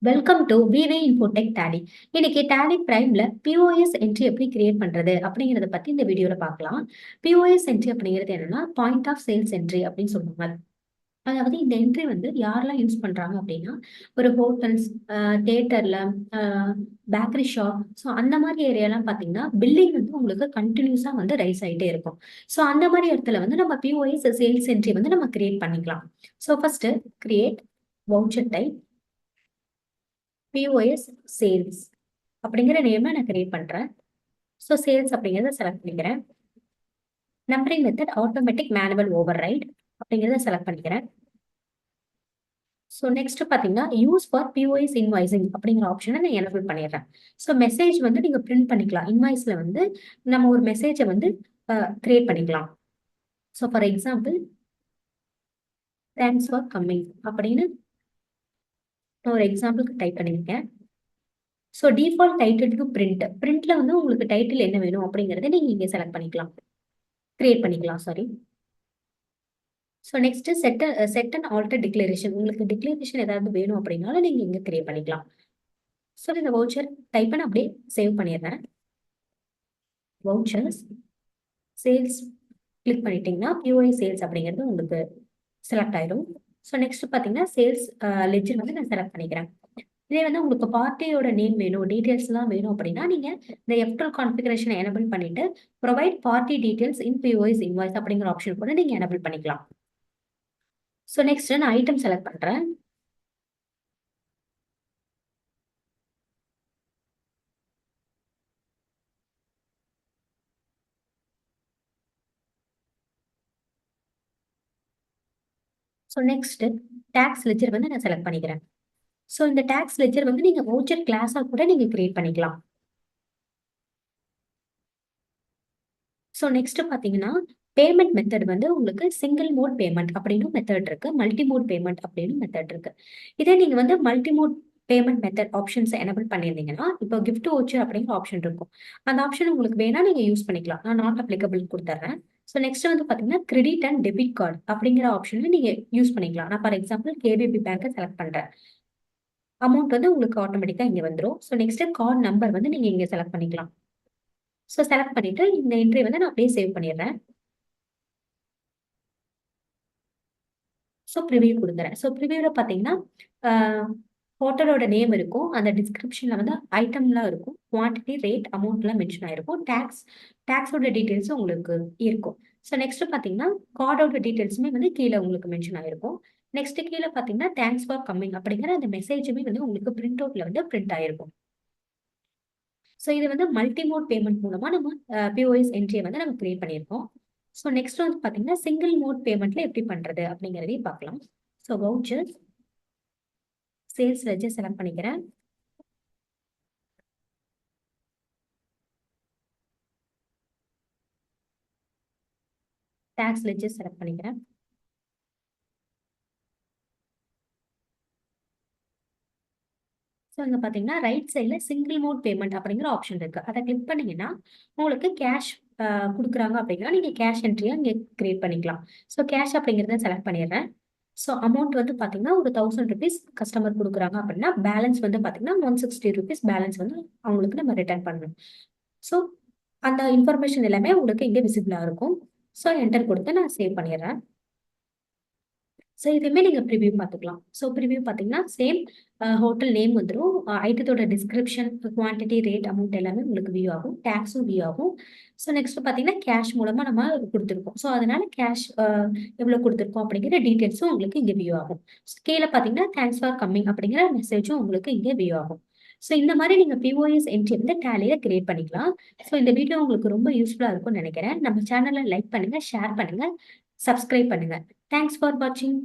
Welcome to VeeVee Infotech Tally. இன்னைக்கு Tally Primeல POS entry எப்படி create பண்றது அப்படிங்கறத பத்தி இந்த வீடியோல பார்க்கலாம். POS என்ட்ரி அப்படிங்கிறது என்னன்னா பாயிண்ட் ஆஃப் சேல்ஸ் என்ட்ரி அப்படின்னு சொல்லுவாங்க. அதாவது இந்த என்ட்ரி வந்து யாரெல்லாம் யூஸ் பண்றாங்க அப்படின்னா ஒரு ஹோட்டல்ஸ், தியேட்டர்ல, பேக்கரி ஷாப், ஸோ அந்த மாதிரி ஏரியாலாம் பார்த்தீங்கன்னா பில்லிங் வந்து உங்களுக்கு கண்டினியூஸா வந்து ரைஸ் ஆகிட்டே இருக்கும். ஸோ அந்த மாதிரி இடத்துல வந்து நம்ம POS சேல்ஸ் என்ட்ரி வந்து நம்ம கிரியேட் பண்ணிக்கலாம். So first create voucher type POS sales அப்படிங்கிற நேமை நான் கிரியேட் பண்றேன். ஸோ சேல்ஸ் அப்படிங்கிறத செலக்ட் பண்ணிக்கிறேன். Numbering method automatic manual over right அப்படிங்கிறத செலக்ட் பண்ணிக்கிறேன். ஸோ நெக்ஸ்ட் பார்த்தீங்கன்னா யூஸ் ஃபார் POS இன்வாய்சிங் அப்படிங்கிற ஆப்ஷனை நான் எனபிள் பண்ணிடுறேன். ஸோ மெசேஜ் வந்து நீங்க பிரிண்ட் பண்ணிக்கலாம். இன்வாய்ஸ்ல வந்து நம்ம ஒரு மெசேஜை வந்து கிரியேட் பண்ணிக்கலாம். So for example thanks for coming அப்படின்னு நான் ஒரு எக்ஸாம்பிளுக்கு டைப் பண்ணியிருக்கேன். So default title to print. பிரிண்ட்ல வந்து உங்களுக்கு டைட்டில் என்ன வேணும் அப்படிங்கறத நீங்க இங்க செலக்ட் பண்ணிக்கலாம், கிரியேட் பண்ணிக்கலாம். Sorry. So next set and alter declaration. உங்களுக்கு டிக்ளரேஷன் ஏதாவது வேணும் அப்படின்னாலும் நீங்க இங்க கிரியேட் பண்ணிக்கலாம். ஸோ இந்த வவுச்சர் டைப் பண்ண அப்படியே சேவ் பண்ணிடுறேன். வவுச்சர்ஸ் சேல்ஸ் கிளிக் பண்ணிட்டீங்கன்னா POS சேல்ஸ் அப்படிங்கிறது உங்களுக்கு செலக்ட் ஆயிடும். ஸோ நெக்ஸ்ட் பார்த்தீங்கன்னா சேல்ஸ் லெட்ஜர் வந்து நான் செலக்ட் பண்ணிக்கிறேன். இதே வந்து உங்களுக்கு பார்ட்டியோட நேம் வேணும், டீடைல்ஸ் எல்லாம் வேணும் அப்படின்னா நீங்க இந்த F12 கான்ஃபிகரேஷனை எனபிள் பண்ணிட்டு ப்ரொவைட் பார்ட்டி டீடைல்ஸ் இன் POS இன்வாய்ஸ் அப்படிங்கிற ஆப்ஷன் கூட நீங்க எனபிள் பண்ணிக்கலாம். ஸோ நெக்ஸ்ட் நான் ஐட்டம் செலக்ட் பண்றேன். ஸோ நெக்ஸ்ட் டாக்ஸ் லெட்ஜர் வந்து நான் செலக்ட் பண்ணிக்கிறேன். ஸோ இந்த டாக்ஸ் லெட்ஜர் வந்து நீங்க வவுச்சர் கிளாஸா கூட நீங்க கிரியேட் பண்ணிக்கலாம். ஸோ நெக்ஸ்ட் பாத்தீங்கன்னா பேமெண்ட் மெத்தட் வந்து உங்களுக்கு சிங்கிள் மோட் பேமெண்ட் அப்படின்னு மெத்தட் இருக்கு, மல்டி மோட் பேமெண்ட் அப்படின்னு மெத்தட் இருக்கு. இதே நீங்க வந்து multi mode payment method options enable பண்ணியிருந்தீங்கன்னா இப்போ கிஃப்ட் வவுச்சர் அப்படிங்கிற ஆப்ஷன் இருக்கும். அந்த ஆப்ஷன் உங்களுக்கு வேணா நீங்க யூஸ் பண்ணிக்கலாம். நான் நாட் அப்ளிகபிள் கொடுத்துறேன். ஸோ நெக்ஸ்ட் வந்து பாத்தீங்கன்னா கிரெடிட் அண்ட் டெபிட் கார்டு அப்படிங்கிற ஆப்ஷன்ல நீங்க யூஸ் பண்ணிக்கலாம். நான் ஃபார் எக்ஸாம்பிள் KBB பேங்கை செலக்ட் பண்றேன். அமௌண்ட் வந்து உங்களுக்கு ஆட்டோமேட்டிக்கா இங்க வந்துடும். ஸோ நெக்ஸ்ட் கார்டு நம்பர் வந்து நீங்க இங்க செலக்ட் பண்ணிக்கலாம். ஸோ செலக்ட் பண்ணிட்டு இந்த என்ட்ரி வந்து நான் அப்படியே சேவ் பண்ணிடுறேன். ஸோ ப்ரிவியூ கொடுக்குறேன். ஸோ ப்ரிவியூவில் பார்த்தீங்கன்னா ஹோட்டலோட நேம் இருக்கும், அந்த டிஸ்கிரிப்ஷனில் வந்து ஐட்டம்லாம் இருக்கும், குவான்டிட்டி, ரேட், அமௌண்ட்லாம் மென்ஷன் ஆயிருக்கும், டேக்ஸோட டீட்டெயில்ஸும் உங்களுக்கு இருக்கும். ஸோ நெக்ஸ்ட் பார்த்தீங்கன்னா கார்டோட டீட்டெயில்ஸுமே வந்து கீழே உங்களுக்கு மென்ஷன் ஆயிருக்கும். நெக்ஸ்ட் கீழே பார்த்தீங்கன்னா தேங்க்ஸ் ஃபார் கம்மிங் அப்படிங்கிற அந்த மெசேஜுமே வந்து உங்களுக்கு பிரிண்ட் அவுட்ல வந்து பிரிண்ட் ஆயிருக்கும். ஸோ இது வந்து மல்டிமோட் பேமெண்ட் மூலமா நம்ம POS என்ட்ரியை வந்து நம்ம கிரியேட் பண்ணியிருக்கோம். ஸோ நெக்ஸ்ட் வந்து பார்த்தீங்கன்னா சிங்கிள் மோட் பேமெண்ட்ல எப்படி பண்றது அப்படிங்கிறதையும் பார்க்கலாம். So vouchers sales ledger select பண்ணிக்கிறேன். டாக்ஸ் லெட்ஜர் செலக்ட் பண்ணிக்கிறேன். ஸோ இங்க பார்த்தீங்கன்னா ரைட் சைடில் சிங்கிள் மோட் பேமெண்ட் அப்படிங்கிற ஆப்ஷன் இருக்கு. அதை கிளிக் பண்ணீங்கன்னா உங்களுக்கு கேஷ் கொடுக்குறாங்க அப்படின்னா நீங்க கேஷ் என்ட்ரியா இங்கே கிரியேட் பண்ணிக்கலாம். ஸோ கேஷ் அப்படிங்கிறத செலக்ட் பண்ணிடுறேன். ஸோ அமௌண்ட் வந்து பார்த்தீங்கன்னா ஒரு 1000 rupees கஸ்டமர் கொடுக்குறாங்க அப்படின்னா பேலன்ஸ் வந்து பார்த்தீங்கன்னா 160 rupees பேலன்ஸ் வந்து அவங்களுக்கு நம்ம ரிட்டர்ன் பண்ணணும். ஸோ அந்த இன்ஃபர்மேஷன் எல்லாமே உங்களுக்கு இங்கே விசிபிளாக இருக்கும். ஸோ என்டர் கொடுத்து நான் சேவ் பண்ணிடுறேன். ஸோ இதுவுமே நீங்கள் ப்ரிவியூ பார்த்துக்கலாம். ஸோ ப்ரிவியூ பார்த்தீங்கன்னா சேம் ஹோட்டல் நேம் வந்துடும், ஐட்டத்தோட டிஸ்கிரிப்ஷன், குவான்டிட்டி, ரேட், அமௌண்ட் எல்லாமே உங்களுக்கு வியூ ஆகும், டேக்ஸும் வியூ ஆகும். ஸோ நெக்ஸ்ட் பார்த்தீங்கன்னா கேஷ் மூலமாக நம்ம கொடுத்துருக்கோம். ஸோ அதனால கேஷ் எவ்வளோ கொடுத்துருக்கோம் அப்படிங்கிற டீட்டெயில்ஸும் உங்களுக்கு இங்கே வியூ ஆகும். கீழே பார்த்தீங்கன்னா தேங்க்ஸ் ஃபார் கம்மிங் அப்படிங்கிற மெசேஜும் உங்களுக்கு இங்கே வியூ ஆகும். ஸோ இந்த மாதிரி நீங்கள் POS என்ட்ரி வந்து டேலியில கிரியேட் பண்ணிக்கலாம். ஸோ இந்த வீடியோ உங்களுக்கு ரொம்ப யூஸ்ஃபுல்லாக இருக்கும்னு நினைக்கிறேன். நம்ம சேனலை லைக் பண்ணுங்க, ஷேர் பண்ணுங்க, சப்ஸ்கிரைப் பண்ணுங்க. தேங்க்ஸ் ஃபார் வாட்சிங்.